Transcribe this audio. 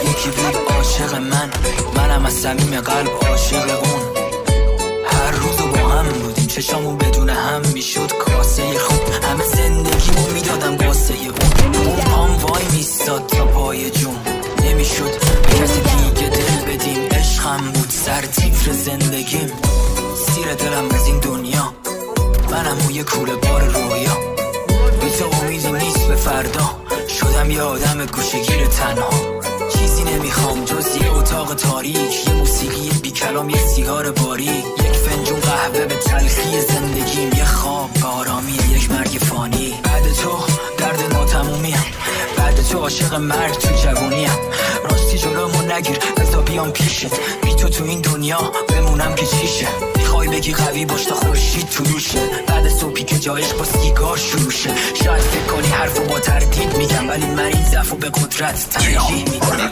یکی بود عاشق منم از صمیم قلب عاشق اون. هر روزو با هم بودیم، چشامو بدون هم میشد کاسه خون. همه زندگیمو میدادم واسه اون پام وای میستاد تا پای جون. نمیشد به کسی دیگه دل بدیم، عشقم بود سر تیتر زندگیم. سیر دلم از این دنیا، منم موی کوله بار رویا. بی تو امیدی نیست به فردا، شدم یه آدم گوشه‌گیر تنها. چیزی نمیخوام جز یه اتاق تاریک، یه موسیقی بی کلام، یه سیگار باریک، یک فنجون قهوه به تلخی زندگیم، یه خواب به آرامی، یک مرگ فانی. بعد تو درد ناتمومیم، بعد تو عاشق مرگ تو جوونیم. راستی جلومو نگیر بذار بیام پیشت، بی تو این دنیا بمونم که چیشه. میخوای بگی قوی باش تا خورشید طلوشه، بعد صبحی که جایش با سیگار شروع شه. شاید فکر کنی حرفو با تردید میگم، ولی من این ضعفو به قدرت ترجیح میدم.